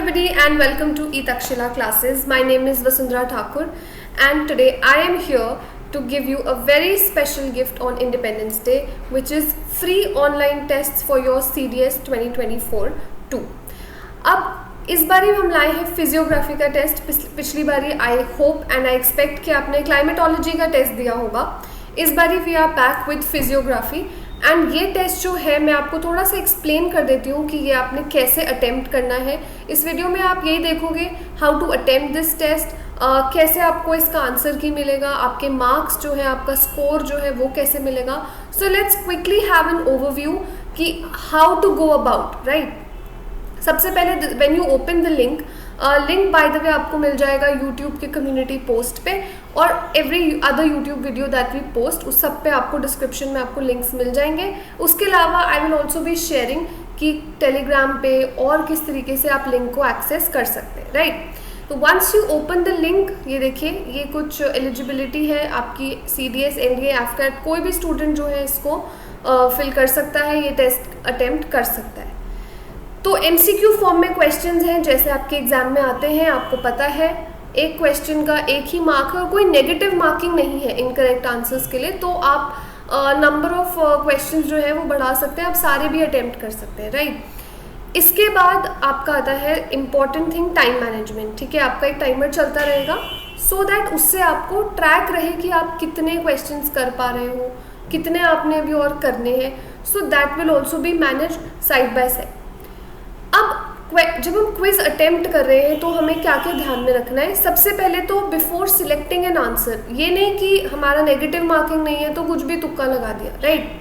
everybody and welcome to E-Takshila classes. My name is Vasundhara Thakur and today I am here to give you a very special gift on Independence Day, which is free online tests for your CDS 2024 2. अब इस बारी हम लाए हैं physiography का test. पिछली बारी I hope and I expect कि आपने क्लाइमेटोलॉजी का टेस्ट दिया होगा. इस बारी we are back with physiography and ये टेस्ट जो है मैं आपको थोड़ा सा एक्सप्लेन कर देती हूँ कि ये आपने कैसे अटेम्प्ट करना है. इस वीडियो में आप यही देखोगे how to attempt this test, कैसे आपको इसका आंसर की मिलेगा, आपके मार्क्स जो है, आपका स्कोर जो है वो कैसे मिलेगा. So let's quickly have an overview कि how to go about. Right, सबसे पहले when you open the link by the way आपको मिल जाएगा यूट्यूब के कम्युनिटी पोस्ट पे और every other YouTube video that we post उस सब पे आपको डिस्क्रिप्शन में आपको लिंक्स मिल जाएंगे. उसके अलावा I will also be sharing कि टेलीग्राम पे और किस तरीके से आप लिंक को एक्सेस कर सकते हैं. राइट, तो once you open the link, ये देखिए ये कुछ एलिजिबिलिटी है आपकी CDS, NDA, AFCAT, कोई भी स्टूडेंट जो है इसको फिल कर सकता है, ये टेस्ट अटेम्प्ट कर सकता है. तो MCQ फॉर्म में क्वेश्चंस हैं जैसे आपके एग्जाम में आते हैं. आपको पता है एक क्वेश्चन का एक ही मार्क है और कोई नेगेटिव मार्किंग नहीं है इनकरेक्ट आंसर्स के लिए, तो आप नंबर ऑफ क्वेश्चंस जो है वो बढ़ा सकते हैं, आप सारे भी अटेम्प्ट कर सकते हैं. राइट, इसके बाद आपका आता है इम्पॉर्टेंट थिंग, टाइम मैनेजमेंट. ठीक है, आपका एक टाइमर चलता रहेगा सो दैट उससे आपको ट्रैक रहे कि आप कितने क्वेश्चंस कर पा रहे हो, कितने आपने अभी और करने हैं. So that will also be manage side by side. अब जब हम क्विज अटेम्प्ट कर रहे हैं तो हमें क्या क्या ध्यान में रखना है. सबसे पहले तो बिफोर सिलेक्टिंग एन आंसर, ये नहीं कि हमारा नेगेटिव मार्किंग नहीं है तो कुछ भी तुक्का लगा दिया. Right,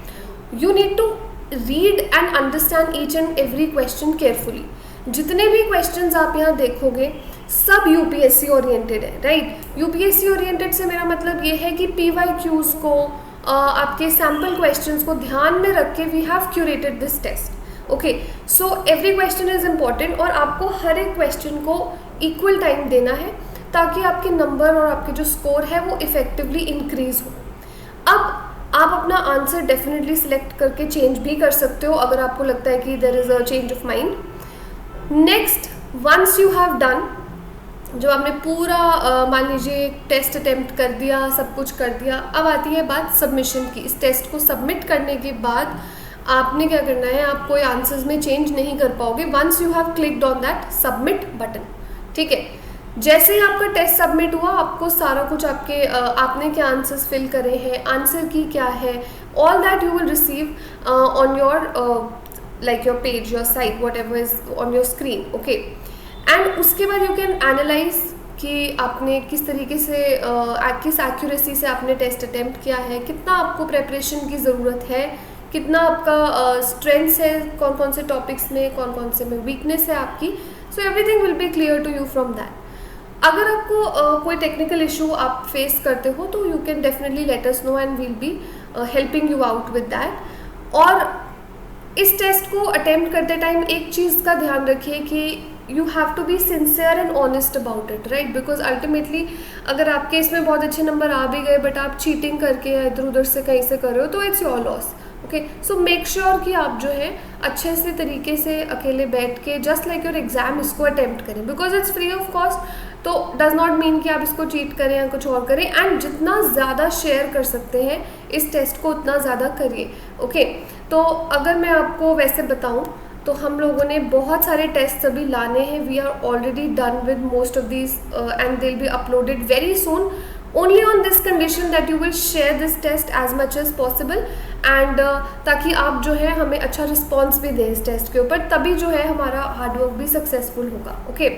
you need to read and understand each and every question carefully. जितने भी क्वेश्चंस आप यहाँ देखोगे सब UPSC ओरिएंटेड है. राइट, UPSC ओरिएंटेड से मेरा मतलब ये है कि PYQs को आपके सैम्पल क्वेश्चंस को ध्यान में रख के we have curated this test. Okay, so every question is important और आपको हर एक क्वेश्चन को इक्वल टाइम देना है ताकि आपके नंबर और आपके जो स्कोर है वो इफेक्टिवली इंक्रीज हो. अब आप अपना आंसर डेफिनेटली सिलेक्ट करके चेंज भी कर सकते हो अगर आपको लगता है कि there is a change of mind. Next, once you have done, जो आपने पूरा मान लीजिए टेस्ट अटेम्प्ट कर दिया, सब कुछ कर दिया, अब आती है बात सबमिशन की. इस टेस्ट को सबमिट करने के बाद आपने क्या करना है, आप कोई आंसर्स में चेंज नहीं कर पाओगे once you have clicked on that submit button. ठीक है, जैसे ही आपका टेस्ट सबमिट हुआ आपको सारा कुछ आपके आपने क्या आंसर्स फिल करे हैं, आंसर की क्या है, all that you will receive on your like your page, your site, what ever is on your screen. Okay, and उसके बाद यू कैन एनालाइज कि आपने किस तरीके से किस एक्यूरेसी से आपने टेस्ट अटेम्प्ट किया है, कितना आपको प्रेपरेशन की ज़रूरत है, कितना आपका स्ट्रेंथ्स है, कौन कौन से टॉपिक्स में, कौन कौन से में वीकनेस है आपकी. So everything will be clear to you from that. अगर आपको कोई टेक्निकल इशू आप फेस करते हो तो you can definitely let us know and we'll be helping you out with that. और इस टेस्ट को अटेम्प्ट करते टाइम एक चीज़ का ध्यान रखिए कि you have to be sincere and honest about it. Right, because ultimately अगर आपके इसमें बहुत अच्छे नंबर आ भी गए बट आप चीटिंग करके या इधर उधर से कहीं से कर रहे हो तो it's your loss. Okay, so make sure कि आप जो है अच्छे से तरीके से अकेले बैठ के जस्ट लाइक योर एग्जाम इसको अटेम्प्ट करें. Because it's free of cost, तो डज नॉट मीन कि आप इसको चीट करें या कुछ और करें. एंड जितना ज़्यादा शेयर कर सकते हैं इस टेस्ट को उतना ज़्यादा करिए. ओके, तो अगर मैं आपको वैसे बताऊं तो हम लोगों ने बहुत सारे टेस्ट अभी लाने हैं. We are already done with most of these and they will be uploaded very soon. Only on this condition that you will share this test as much as possible and ताकि आप जो है हमें अच्छा response भी दें इस test के ऊपर, तभी जो है हमारा हार्डवर्क भी सक्सेसफुल होगा. ओके,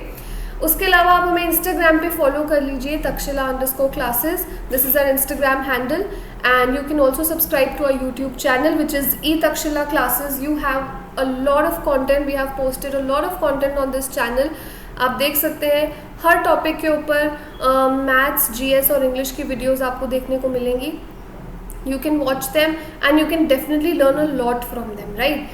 उसके अलावा आप हमें इंस्टाग्राम पे फॉलो कर लीजिए, Takshila_classes. This is our Instagram handle and you can also subscribe to our YouTube channel which is E-Takshila classes. You have a lot of content. We have posted a lot of content on this channel. आप देख सकते हैं हर topic के ऊपर maths, GS और English की videos आपको देखने को मिलेंगी. You can watch them and you can definitely learn a lot from them. Right,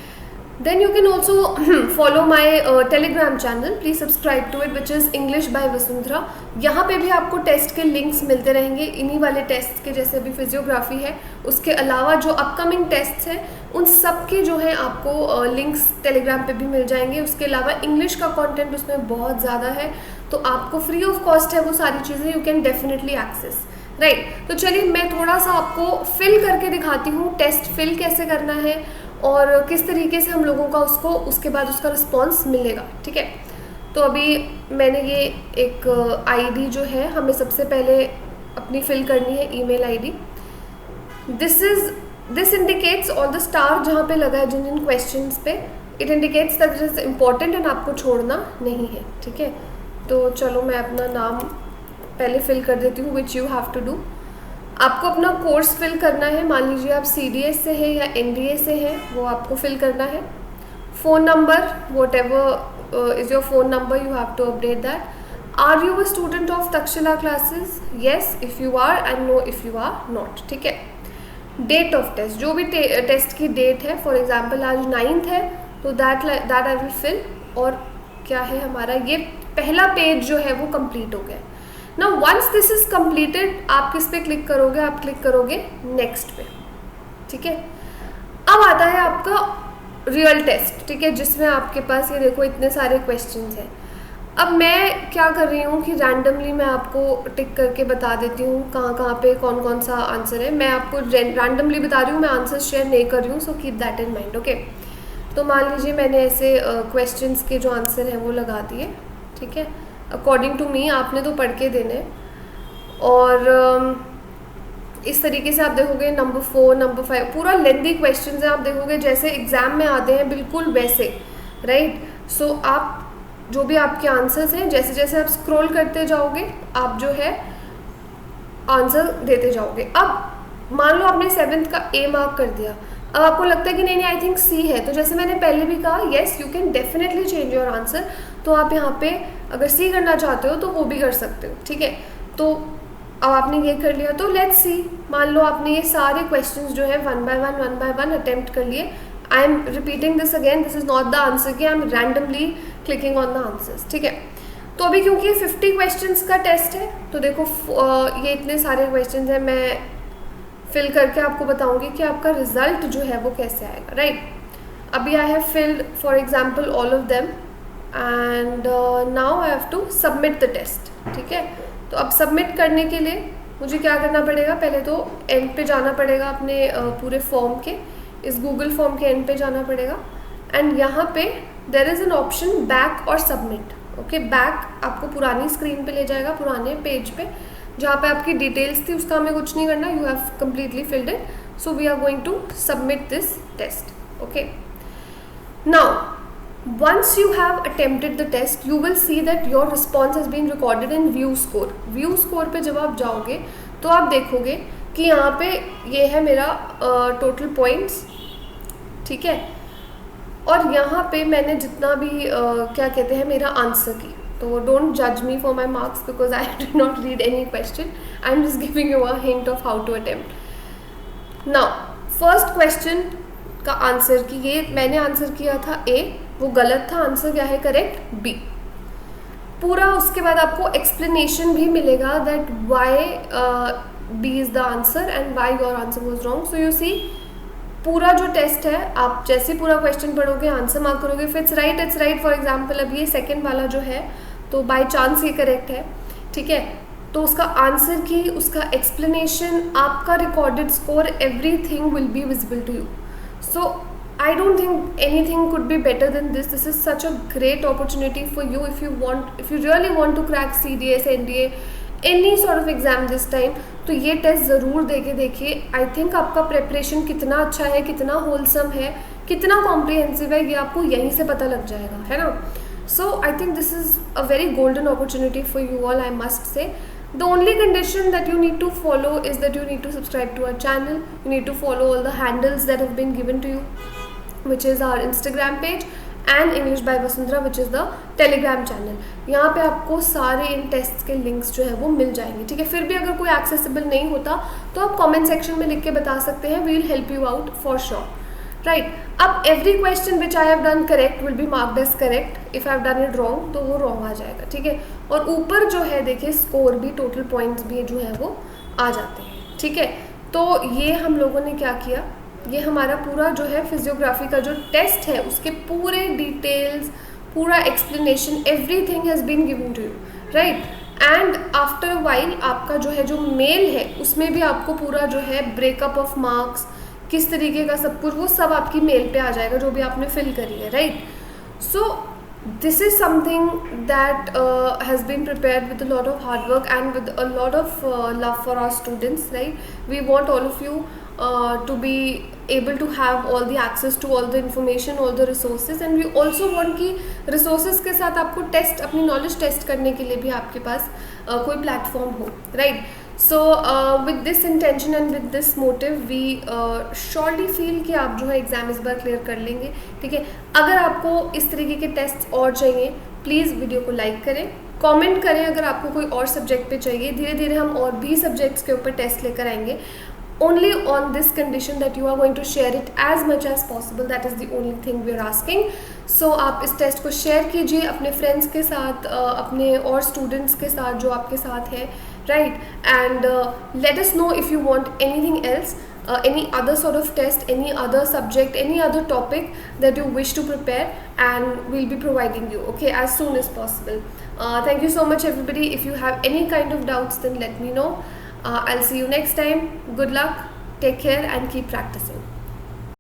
Then you can also follow my Telegram channel. Please subscribe to it, which is English by Vasundhara. यहाँ पे भी आपको test के links मिलते रहेंगे, इन्हीं वाले test के, जैसे अभी फिजियोग्राफी है, उसके अलावा जो अपकमिंग टेस्ट हैं उन सब के जो है आपको लिंक्स टेलीग्राम पे भी मिल जाएंगे. उसके अलावा इंग्लिश का कंटेंट उसमें बहुत ज़्यादा है, तो आपको फ्री ऑफ कॉस्ट है वो सारी चीज़ें, you can definitely access. Right, तो चलिए मैं थोड़ा सा आपको फिल करके दिखाती हूँ, टेस्ट फिल कैसे करना है और किस तरीके से हम लोगों का उसके बाद उसका रिस्पॉन्स मिलेगा. ठीक है, तो अभी मैंने ये एक आईडी जो है हमें सबसे पहले अपनी फिल करनी है, email ID. This indicates all the star जहाँ पे लगा है जिन जिन क्वेश्चंस पे, it indicates that it is important and आपको छोड़ना नहीं है. ठीक है, तो चलो मैं अपना नाम पहले फिल कर देती हूँ, which you have to do. आपको अपना कोर्स फिल करना है. मान लीजिए आप CDS से है या NDA से है, वो आपको फिल करना है. Phone number, whatever is your phone number, you have to update that. Are you a student of Takshila classes? Yes if you are and no if you are not. ठीक है, date of test, जो भी test की date है, for example आज 9th है, तो that I will fill. और क्या है हमारा, ये पहला पेज जो है वो कंप्लीट हो गया. Now once this is completed, आप किस पे क्लिक करोगे, आप क्लिक करोगे नेक्स्ट पे. ठीक है, अब आता है आपका रियल टेस्ट. ठीक है, जिसमें आपके पास ये देखो इतने सारे क्वेश्चंस हैं. अब मैं क्या कर रही हूँ कि रैंडमली मैं आपको टिक करके बता देती हूँ कहाँ पे कौन कौन सा आंसर है. मैं आपको रैंडमली बता रही हूँ, मैं आंसर शेयर नहीं कर रही हूँ, so keep that in mind. Okay, तो मान लीजिए मैंने ऐसे क्वेश्चंस के जो आंसर हैं वो लगा दिए. ठीक है, अकॉर्डिंग टू मी, आपने तो पढ़ के देने. और इस तरीके से आप देखोगे नंबर 4, नंबर 5, पूरा लेंथी क्वेश्चंस हैं. आप देखोगे जैसे एग्ज़ाम में आते हैं बिल्कुल वैसे. राइट, सो आप जो भी आपके आंसर्स हैं, जैसे जैसे आप स्क्रॉल करते जाओगे आप जो है आंसर देते जाओगे. अब मान लो आपने 7th का A मार्क कर दिया, अब आपको लगता है कि नहीं आई थिंक C है, तो जैसे मैंने पहले भी कहा, yes you can definitely change your answer. तो आप यहाँ पे अगर C करना चाहते हो तो वो भी कर सकते हो. ठीक है, तो अब आपने ये कर लिया, तो लेट्स सी. मान लो आपने ये सारे क्वेश्चंस जो है वन बाय वन अटेम्प्ट कर लिए. I am repeating this again, this is not the answer कि I am randomly clicking on the answers. ठीक है, तो अभी क्योंकि 50 क्वेश्चंस का टेस्ट है, तो देखो ये इतने सारे क्वेश्चंस हैं, मैं फिल करके आपको बताऊंगी कि आपका रिजल्ट जो है वो कैसे आएगा. राइट, अभी I have filled for example all of them and now I have to submit the test. ठीक है, तो अब सबमिट करने के लिए मुझे क्या करना पड़ेगा, पहले तो एंड पे जाना पड़ेगा अपने पूरे फॉर्म के, इस गूगल फॉर्म के एंड पे जाना पड़ेगा. एंड यहाँ पे there is an option back और सबमिट. ओके, बैक आपको पुरानी स्क्रीन पे ले जाएगा, पुराने पेज पे जहाँ पे आपकी डिटेल्स थी, उसका हमें कुछ नहीं करना. You have completely filled it, so we are going to submit this test. Okay, now once you have attempted the test, you will see that your response has been recorded in view score. view score पे जब आप जाओगे तो आप देखोगे कि यहाँ पे ये है मेरा टोटल पॉइंट्स. ठीक है, और यहाँ पे मैंने जितना भी क्या कहते हैं मेरा आंसर की, तो डोंट जज me for my marks because I did not read any question, I am just giving you a hint of how to attempt. Now first question का आंसर की, ये मैंने आंसर किया था A, वो गलत था. आंसर क्या है करेक्ट, B. पूरा उसके बाद आपको एक्सप्लेनेशन भी मिलेगा that why B is the answer and why your answer was wrong. So you see, पूरा जो टेस्ट है आप जैसे पूरा क्वेश्चन पढ़ोगे, आंसर मार्क करोगे, फिर इट्स राइट. फॉर एग्जाम्पल अब ये सेकेंड वाला जो है, तो बाय चांस ये करेक्ट है. ठीक है, तो उसका आंसर की, उसका एक्सप्लेनेशन, आपका recorded score, everything will be visible to you. So I don't think anything could be better than this. This is such a great opportunity for you if you really want to crack CDS, NDA, any sort of exam this time. तो ये test ज़रूर देके देखिए. I think आपका preparation कितना अच्छा है, कितना होलसम है, कितना कॉम्प्रिहेंसिव है, ये आपको यहीं से पता लग जाएगा, है ना. So I think this is a very golden opportunity for you all, I must say. The only condition that you need to follow is that you need to subscribe to our channel. You need to follow all the handles that have been given to you, which is our Instagram page and English by Vasundhara, which is the Telegram channel. यहाँ पे आपको सारे इन test के links जो है वो मिल जाएंगे. ठीक है, फिर भी अगर कोई एक्सेसिबल नहीं होता तो आप कमेंट सेक्शन में लिख के बता सकते हैं. We will help you out for sure. Right. अब every question which I have done correct will be marked as correct. If I have done it wrong तो वो रॉन्ग आ जाएगा. ठीक है. और ऊपर जो है देखिए स्कोर भी, टोटल पॉइंट्स भी जो है वो आ जाते हैं. ठीक है. तो ये हम लोगों ने क्या किया, ये हमारा पूरा जो है फिजियोग्राफी का जो टेस्ट है उसके पूरे डिटेल्स, पूरा explanation, everything has been given to you, right. And after a while आपका जो है जो मेल है उसमें भी आपको पूरा जो है ब्रेकअप ऑफ मार्क्स, किस तरीके का सब कुछ, वो सब आपकी मेल पे आ जाएगा जो भी आपने फिल करी है, right. So this is something that has been prepared with a lot of hard work and with a lot of love for our students, right. We want all of you to be able to have all the access to all the information, all the resources, and we also want कि resources के साथ आपको test, अपनी knowledge test करने के लिए भी आपके पास कोई प्लेटफॉर्म हो, right. So with this intention and with this motive we surely feel कि आप जो है एग्ज़ाम इस बार क्लियर कर लेंगे. ठीक है. अगर आपको इस तरीके के टेस्ट और चाहिए प्लीज़ वीडियो को लाइक करें, कमेंट करें अगर आपको कोई और सब्जेक्ट पे चाहिए. धीरे धीरे हम और भी सब्जेक्ट्स के ऊपर टेस्ट लेकर आएंगे. Only on this condition that you are going to share it as much as possible. That is the only thing we are asking. So आप इस टेस्ट को शेयर कीजिए अपने फ्रेंड्स के साथ, अपने और स्टूडेंट्स के साथ जो आपके साथ हैं, right. And let us know if you want anything else, any other sort of test, any other subject, any other topic that you wish to prepare, and we'll be providing you, okay, as soon as possible. Thank you so much everybody. If you have any kind of doubts then let me know. I'll see you next time. Good luck, take care and keep practicing.